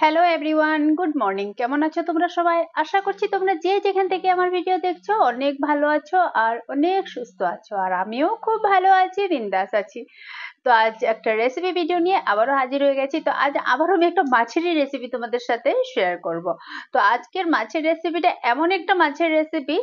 Hello everyone, good morning. কেমন আছো তোমরা সবাই? আশা করছি তোমরা যে যেখান থেকে আমার ভিডিও দেখছো অনেক ভালো আছো আর অনেক সুস্থ আছো। আর আমিও খুব ভালো আছি, বিন্দাস আছি। তো আজ একটা রেসিপি ভিডিও নিয়ে আবারও হাজির হয়ে গেছি। তো আজ আবারও আমি একটা মাছেরই রেসিপি তোমাদের সাথে শেয়ার করব। তো আজকের মাছের রেসিপিটা এমন একটা মাছের রেসিপি,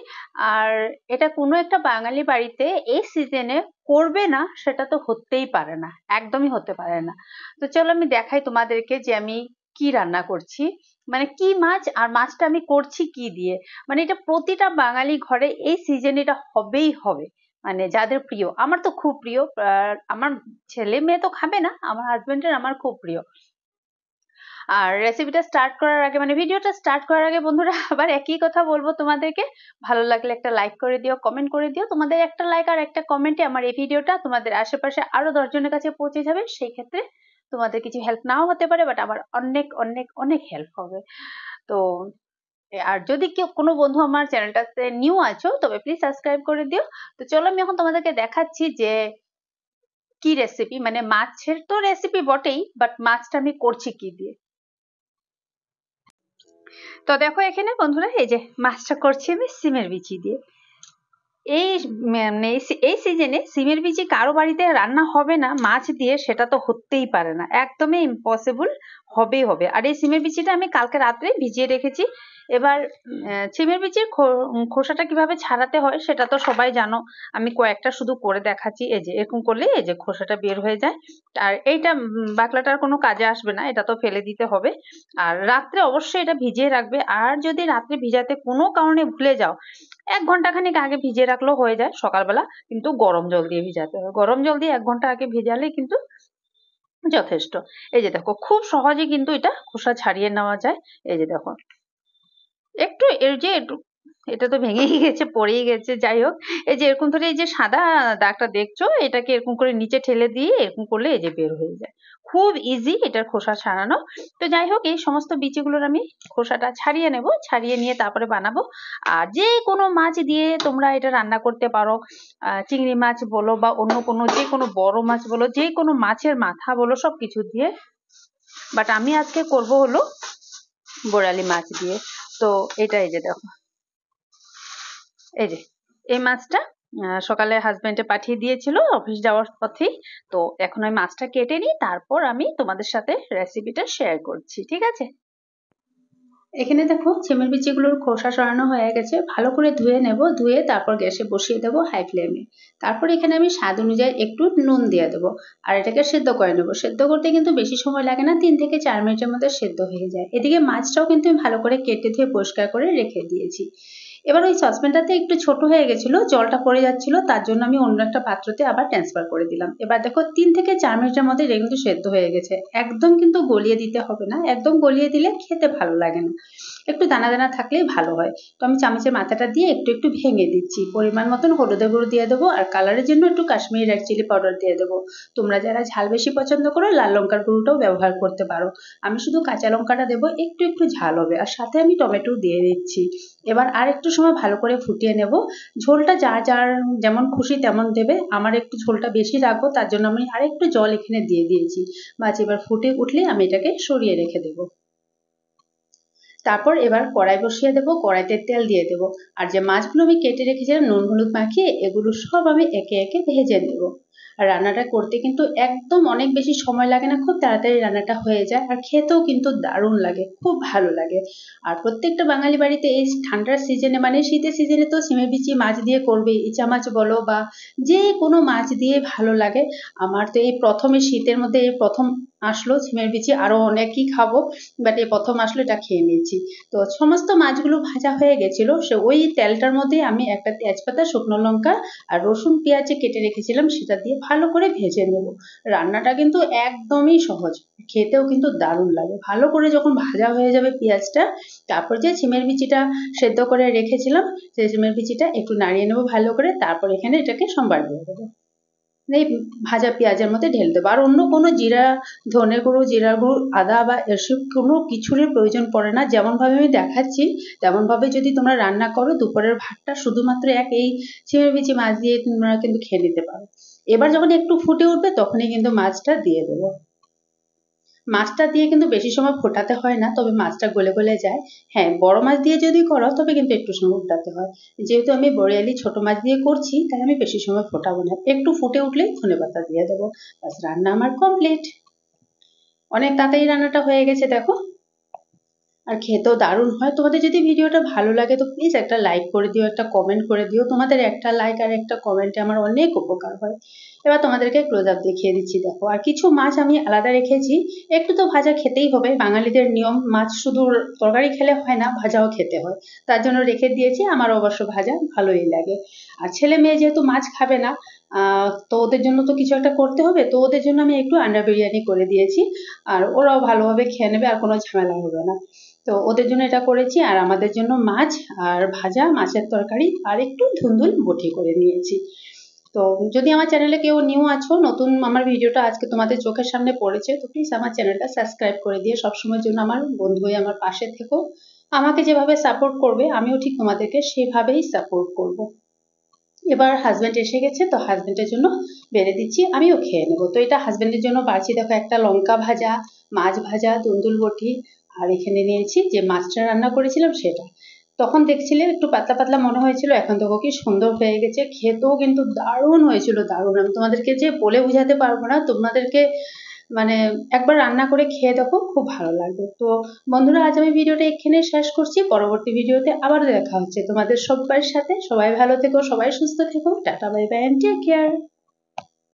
আর এটা কোনো একটা বাঙালি বাড়িতে এই সিজনে করবে না সেটা তো হতেই পারে না, একদমই হতে পারে না। তো চলো আমি দেখাই তোমাদেরকে যে আমি কি রান্না করছি, মানে কি মাছ, আর মাছটা আমি করছি কি দিয়ে। মানে এটা প্রতিটা বাঙালি ঘরে এই সিজনে এটা হবেই হবে, মানে যাদের প্রিয়। আমার তো খুব প্রিয়, আমার ছেলে মেয়ে তো খাবে না, আমার হাজবেন্ডের আমার খুব প্রিয়। আর রেসিপিটা স্টার্ট করার আগে, মানে ভিডিওটা স্টার্ট করার আগে বন্ধুরা আবার একই কথা বলবো তোমাদেরকে, ভালো লাগলে একটা লাইক করে দিও, কমেন্ট করে দিও। তোমাদের একটা লাইক আর একটা কমেন্টে আমার এই ভিডিওটা তোমাদের আশেপাশে আরো 10 জনের কাছে পৌঁছে যাবে। সেই ক্ষেত্রে তোমাদের কিছু হেল্প নাও হতে পারে, বাট আমার অনেক অনেক অনেক হেল্প হবে। তো আর যদি কেউ কোনো বন্ধু আমার চ্যানেলটাতে নিউ আছো তবে প্লিজ সাবস্ক্রাইব করে দিও। তো চলো আমি এখন তোমাদেরকে দেখাচ্ছি যে কি রেসিপি, মানে মাছের তো রেসিপি বটেই, বাট মাছটা আমি করছি কি দিয়ে। তো দেখো এখানে বন্ধুরা, এই যে মাছটা করছি আমি সিমের বিচি দিয়ে। এই মানে এই সিজনে সিমের বিচি কারো বাড়িতে রান্না হবে না মাছ দিয়ে, সেটা তো হতেই পারে না, একদমই ইম্পসিবল। হবেই হবে। আর এই সিমের বিচিটা আমি কালকে রাত্রে ভিজিয়ে রেখেছি। এবার সিমের বিচির খোসাটা কিভাবে ছাড়াতে হয় সেটা তো সবাই জানো, আমি কয়েকটা শুধু করে দেখাচ্ছি। এই যে এরকম করলে এই যে খোসাটা বের হয়ে যায়। আর এইটা বাকলাটার কোনো কাজে আসবে না, এটা তো ফেলে দিতে হবে। আর রাত্রে অবশ্যই এটা ভিজিয়ে রাখবে। আর যদি রাত্রে ভিজাতে কোনো কারণে ভুলে যাও, 1 ঘন্টা খানিক আগে ভিজিয়ে রাখলেও হয়ে যায়। সকালবেলা কিন্তু গরম জল দিয়ে ভিজাতে হবে, গরম জল দিয়ে 1 ঘন্টা আগে ভিজালেই কিন্তু যথেষ্ট। এই যে দেখো খুব সহজে কিন্তু এটা খোসা ছাড়িয়ে নেওয়া যায়। এই যে দেখো একটু এর যে একটু, এটা তো ভেঙেই গেছে, পড়েই গেছে, যাই হোক। এই যে এরকম ধরে এই যে সাদা দাগটা দেখছো, এটাকে এরকম করে নিচে ঠেলে দিয়ে এরকম করলে এই যে বের হয়ে যায়। খুব ইজি এটার খোসা ছাড়ানো। তো যাই হোক, এই সমস্ত বীজগুলোর আমি খোসাটা ছাড়িয়ে নেব, ছাড়িয়ে নিয়ে তারপরে বানাবো। আর যে কোনো মাছ দিয়ে তোমরা এটা রান্না করতে পারো, চিংড়ি মাছ বলো বা অন্য কোনো যে কোনো বড় মাছ বলো, যে কোনো মাছের মাথা বলো, সবকিছু দিয়ে। বাট আমি আজকে করব হলো বোরালি মাছ দিয়ে। তো এটা এই যে দেখো, এই যে এই মাছটা সকালে হাজবেন্ডে পাঠিয়ে দিয়েছিল অফিস যাওয়ার পথেই। তো এখন আমি মাছটা কেটে নিই, তারপর আমি তোমাদের সাথে রেসিপিটা শেয়ার করছি, ঠিক আছে? এখানে দেখো সিমের বিচিগুলোর খোসা সরানো হয়ে গেছে, ভালো করে ধুয়ে নেব। ধুয়ে তারপর গ্যাসে বসিয়ে দেবো হাই ফ্লেমে। তারপর এখানে আমি স্বাদ অনুযায়ী একটু নুন দিয়ে দেবো। আর এটাকে সেদ্ধ করে নেবো। সেদ্ধ করতে কিন্তু বেশি সময় লাগে না, 3 থেকে 4 মিনিটের মধ্যে সেদ্ধ হয়ে যায়। এদিকে মাছটাও কিন্তু আমি ভালো করে কেটে ধুয়ে পরিষ্কার করে রেখে দিয়েছি। এবার ওই সসপ্যানটাতে একটু ছোট হয়ে গেছিল, জলটা পড়ে যাচ্ছিল, তার জন্য আমি অন্য একটা পাত্রতে আবার ট্রান্সফার করে দিলাম। এবার দেখো 3 থেকে 4 মিনিটের মধ্যে এটা কিন্তু সেদ্ধ হয়ে গেছে। একদম কিন্তু গলিয়ে দিতে হবে না, একদম গলিয়ে দিলে খেতে ভালো লাগে না, একটু দানা দানা থাকলেই ভালো হয়। তো আমি চামচের মাথাটা দিয়ে একটু একটু ভেঙে দিচ্ছি। পরিমাণ মতন হলুদের গুঁড়ো দিয়ে দেবো, আর কালারের জন্য একটু কাশ্মীরি রেড চিলি পাউডার দিয়ে দেবো। তোমরা যারা ঝাল বেশি পছন্দ করো লাল লঙ্কার গুঁড়োটাও ব্যবহার করতে পারো। আমি শুধু কাঁচা লঙ্কাটা দেবো, একটু একটু ঝাল হবে, আর সাথে আমি টমেটো দিয়ে দিচ্ছি। এবার আর একটু সময় ভালো করে ফুটিয়ে নেব। ঝোলটা যার যার যেমন খুশি তেমন দেবে। আমার একটু ঝোলটা বেশি রাখবো, তার জন্য আমি আর একটু জল এখানে দিয়ে দিয়েছি। বাস এবার ফুটে উঠলে আমি এটাকে সরিয়ে রেখে দেবো। তারপর এবার কড়াই বসিয়ে দেবো, কড়াইতে তেল দিয়ে দেবো। আর যে মাছগুলো আমি কেটে রেখেছিলাম নুন হলুদ মাখিয়ে, এগুলো সব আমি একে একে ভেজে নেব। আর রান্নাটা করতে কিন্তু একদম অনেক বেশি সময় লাগে না, খুব তাড়াতাড়ি রান্নাটা হয়ে যায়, আর খেতেও কিন্তু দারুণ লাগে, খুব ভালো লাগে। আর প্রত্যেকটা বাঙালি বাড়িতে এই ঠান্ডার সিজনে, মানে শীতের সিজনে তো সিমে বিচি মাছ দিয়ে করবে, ইচা মাছ বলো বা যে কোনো মাছ দিয়ে ভালো লাগে। আমার তো এই প্রথমে শীতের মধ্যে এই প্রথম আসলো সিমের বিচি, আরো অনেকই খাবো, বাট এই প্রথম আসলো, এটা খেয়ে নিয়েছি। তো সমস্ত মাছগুলো ভাজা হয়ে গেছিল, সে ওই তেলটার মধ্যে আমি একটা তেজপাতা, শুকনো লঙ্কা আর রসুন পেঁয়াজ কেটে রেখেছিলাম সেটা দিয়ে ভালো করে ভেজে নেব। রান্নাটা কিন্তু একদমই সহজ, খেতেও কিন্তু দারুণ লাগে। ভালো করে যখন ভাজা হয়ে যাবে পেঁয়াজটা, তারপর যে সিমের বিচিটা সেদ্ধ করে রেখেছিলাম সেই সিমের বিচিটা একটু নাড়িয়ে নেবো ভালো করে, তারপর এখানে এটাকে সম্বার দিয়ে দেবো। এই ভাজা পেঁয়াজের মধ্যে ঢেলে দেবো। আর অন্য কোনো জিরা, ধনে গুঁড়ো, জিরা গুঁড়ো, আদা বা এসব কোনো কিছুরই প্রয়োজন পড়ে না। যেমনভাবে আমি দেখাচ্ছি তেমনভাবে যদি তোমরা রান্না করো, দুপুরের ভাতটা শুধুমাত্র এই সিমের বিচি মাছ দিয়ে তোমরা কিন্তু খেয়ে নিতে পারো। এবার যখন একটু ফুটে উঠবে তখনই কিন্তু মাছটা দিয়ে দেবো। মাছটা দিয়ে কিন্তু বেশি সময় ফোটাতে হয় না, তবে মাছটা গলে গলে যায়। হ্যাঁ, বড় মাছ দিয়ে যদি করো তবে কিন্তু একটু সময় ফোটাতে হয়। যেহেতু আমি বড়িয়ালি ছোট মাছ দিয়ে করছি তাই আমি বেশি সময় ফোটাবো না, একটু ফুটে উঠলেই ধনেপাতা দিয়ে দেবো। ব্যাস, রান্না আমার কমপ্লিট। অনেক তাড়াতাড়ি রান্নাটা হয়ে গেছে দেখো, আর খেতেও দারুণ হয়। তোমাদের যদি ভিডিওটা ভালো লাগে তো প্লিজ একটা লাইক করে দিও, একটা কমেন্ট করে দিও। তোমাদের একটা লাইক আর একটা কমেন্টে আমার অনেক উপকার হয়। এবার তোমাদেরকে ক্লোজ আপ দেখিয়ে দিচ্ছি দেখো। আর কিছু মাছ আমি আলাদা রেখেছি, একটু তো ভাজা খেতেই হবে, বাঙালিদের নিয়ম, মাছ শুধু তরকারি খেলে হয় না, ভাজাও খেতে হয়, তার জন্য রেখে দিয়েছি। আমার অবশ্য ভাজা ভালোই লাগে। আর ছেলে মেয়ে যেহেতু মাছ খাবে না, তো ওদের জন্য তো কিছু একটা করতে হবে, তো ওদের জন্য আমি একটু আন্ডা বিরিয়ানি করে দিয়েছি। আর ওরাও ভালোভাবে খেয়ে নেবে, আর কোনো ঝামেলা হবে না। তো ওদের জন্য এটা করেছি, আর আমাদের জন্য মাছ আর ভাজা, মাছের তরকারি আর একটু ধুন্দুল বটি করে নিয়েছি। তো যদি আমার চ্যানেলে কেউ নিউ আছো, নতুন আমার ভিডিওটা আজকে তোমাদের চোখের সামনে পড়েছে, তো প্লিজ আমার চ্যানেলটা সাবস্ক্রাইব করে দিয়ে সবসময়ের জন্য আমার বন্ধু হয়ে আমার পাশে থেকো। আমাকে যেভাবে সাপোর্ট করবে আমিও ঠিক তোমাদেরকে সেভাবেই সাপোর্ট করব। এবার হাজব্যান্ড এসে গেছে, তো হাজব্যান্ডের জন্য বেড়ে দিচ্ছি, আমিও খেয়ে নেবো। তো এটা হাজব্যান্ডের জন্য বাড়ছি দেখো, একটা লঙ্কা ভাজা, মাছ ভাজা, দুন্দুল বটি, আর এখানে নিয়েছি যে মাছটা রান্না করেছিলাম সেটা। তখন দেখছিলে একটু পাতলা পাতলা মনে হয়েছিল, এখন দেখো কি সুন্দর হয়ে গেছে, খেতেও কিন্তু দারুণ হয়েছিল, দারুণ। আমি তোমাদেরকে যে বলে বোঝাতে পারবো না, তোমাদেরকে মানে একবার রান্না করে খেয়ে দেখো, খুব ভালো লাগবে। তো বন্ধুরা, আজ আমি ভিডিওটা এখানে শেষ করছি, পরবর্তী ভিডিওতে আবার দেখা হচ্ছে তোমাদের সবার সাথে। সবাই ভালো থেকো, সবাই সুস্থ থেকো, ta-ta bye bye and take care.